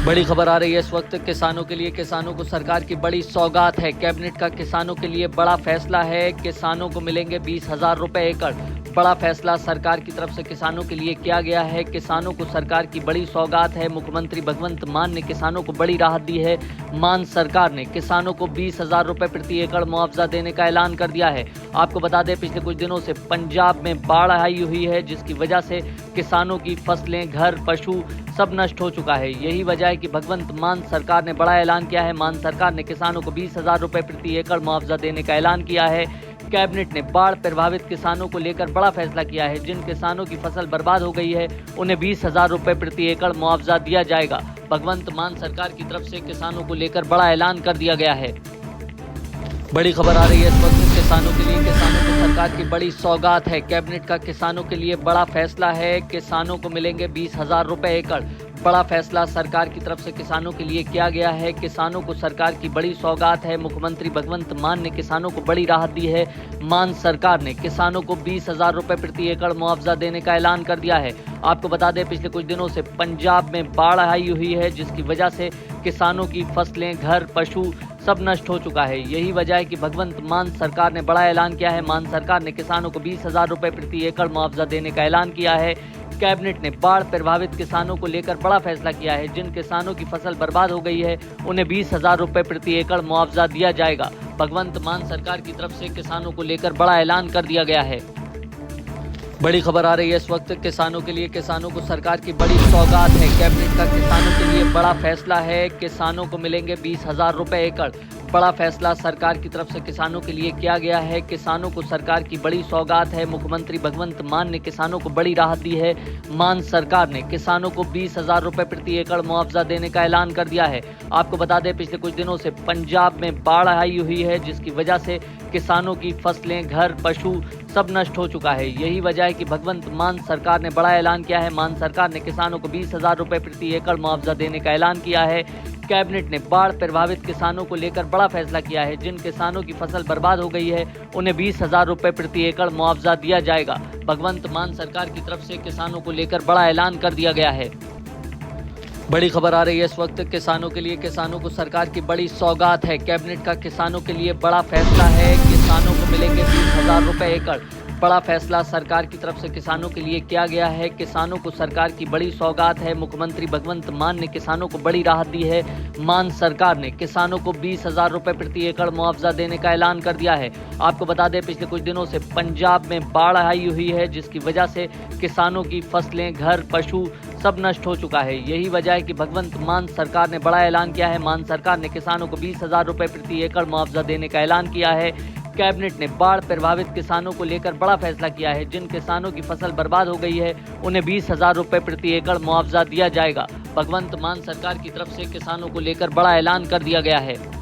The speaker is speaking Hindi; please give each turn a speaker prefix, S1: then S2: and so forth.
S1: बड़ी खबर आ रही है इस वक्त किसानों के लिए। किसानों को सरकार की बड़ी सौगात है। कैबिनेट का किसानों के लिए बड़ा फैसला है। किसानों को मिलेंगे 20,000 रुपए एकड़। बड़ा फैसला सरकार की तरफ से किसानों के लिए किया गया है। किसानों को सरकार की बड़ी सौगात है। मुख्यमंत्री भगवंत मान ने किसानों को बड़ी राहत दी है। मान सरकार ने किसानों को 20,000 रुपए प्रति एकड़ मुआवजा देने का ऐलान कर दिया है। आपको बता दें, पिछले कुछ दिनों से पंजाब में बाढ़ आई हुई है, जिसकी वजह से किसानों की फसलें, घर, पशु सब नष्ट हो चुका है। यही वजह है कि भगवंत मान सरकार ने बड़ा ऐलान किया है। मान सरकार ने किसानों को 20,000 रुपए प्रति एकड़ मुआवजा देने का ऐलान किया है। कैबिनेट ने बाढ़ प्रभावित किसानों को लेकर बड़ा फैसला किया है। जिन किसानों की फसल बर्बाद हो गई है, उन्हें 20,000 रुपए प्रति एकड़ मुआवजा दिया जाएगा। भगवंत मान सरकार की तरफ से किसानों को लेकर बड़ा ऐलान कर दिया गया है। बड़ी खबर आ रही है इस वक्त किसानों के लिए। किसानों को सरकार की बड़ी सौगात है। कैबिनेट का किसानों के लिए बड़ा फैसला है। किसानों को मिलेंगे 20,000 रुपए एकड़। बड़ा फैसला सरकार की तरफ से किसानों के लिए किया गया है। किसानों को सरकार की बड़ी सौगात है। मुख्यमंत्री भगवंत मान ने किसानों को बड़ी राहत दी है। मान सरकार ने किसानों को 20,000 रुपए प्रति एकड़ मुआवजा देने का ऐलान कर दिया है। आपको बता दें, पिछले कुछ दिनों से पंजाब में बाढ़ आई हुई है, जिसकी वजह से किसानों की फसलें, घर, पशु सब नष्ट हो चुका है। यही वजह है कि भगवंत मान सरकार ने बड़ा ऐलान किया है। मान सरकार ने किसानों को 20,000 रुपए प्रति एकड़ मुआवजा देने का ऐलान किया है। कैबिनेट ने बाढ़ प्रभावित किसानों को लेकर बड़ा फैसला किया है। जिन किसानों की फसल बर्बाद हो गई है, उन्हें 20,000 रुपए प्रति एकड़ मुआवजा दिया जाएगा। भगवंत मान सरकार की तरफ से किसानों को लेकर बड़ा ऐलान कर दिया गया है। बड़ी खबर आ रही है इस वक्त किसानों के लिए। किसानों को सरकार की बड़ी सौगात है। कैबिनेट का किसानों के लिए बड़ा फैसला है। किसानों को मिलेंगे 20,000 रुपए एकड़। बड़ा फैसला सरकार की तरफ से किसानों के लिए किया गया है। किसानों को सरकार की बड़ी सौगात है। मुख्यमंत्री भगवंत मान ने किसानों को बड़ी राहत दी है। मान सरकार ने किसानों को 20,000 रुपए प्रति एकड़ मुआवजा देने का ऐलान कर दिया है। आपको बता दें, पिछले कुछ दिनों से पंजाब में बाढ़ आई हुई है, जिसकी वजह से किसानों की फसलें, घर, पशु सब नष्ट हो चुका है। यही वजह है कि भगवंत मान सरकार ने बड़ा ऐलान किया है। मान सरकार ने किसानों को 20,000 रुपए प्रति एकड़ मुआवजा देने का ऐलान किया है। कैबिनेट ने बाढ़ प्रभावित किसानों को लेकर बड़ा फैसला किया है। जिन किसानों की फसल बर्बाद हो गई है, उन्हें 20,000 रुपए प्रति एकड़ मुआवजा दिया जाएगा। भगवंत मान सरकार की तरफ से किसानों को लेकर बड़ा ऐलान कर दिया गया है। बड़ी खबर आ रही है इस वक्त किसानों के लिए। किसानों को सरकार की बड़ी सौगात है। कैबिनेट का किसानों के लिए बड़ा फैसला है। किसानों को मिलेंगे 20,000 रुपए एकड़। बड़ा फैसला सरकार की तरफ से किसानों के लिए किया गया है। किसानों को सरकार की बड़ी सौगात है। मुख्यमंत्री भगवंत मान ने किसानों को बड़ी राहत दी है। मान सरकार ने किसानों को 20,000 रुपए प्रति एकड़ मुआवजा देने का ऐलान कर दिया है। आपको बता दें, पिछले कुछ दिनों से पंजाब में बाढ़ आई हुई है, जिसकी वजह से किसानों की फसलें, घर, पशु सब नष्ट हो चुका है। यही वजह है कि भगवंत मान सरकार ने बड़ा ऐलान किया है। मान सरकार ने किसानों को 20,000 रुपए प्रति एकड़ मुआवजा देने का ऐलान किया है। कैबिनेट ने बाढ़ प्रभावित किसानों को लेकर बड़ा फैसला किया है। जिन किसानों की फसल बर्बाद हो गई है, उन्हें 20,000 रुपए प्रति एकड़ मुआवजा दिया जाएगा। भगवंत मान सरकार की तरफ से किसानों को लेकर बड़ा ऐलान कर दिया गया है।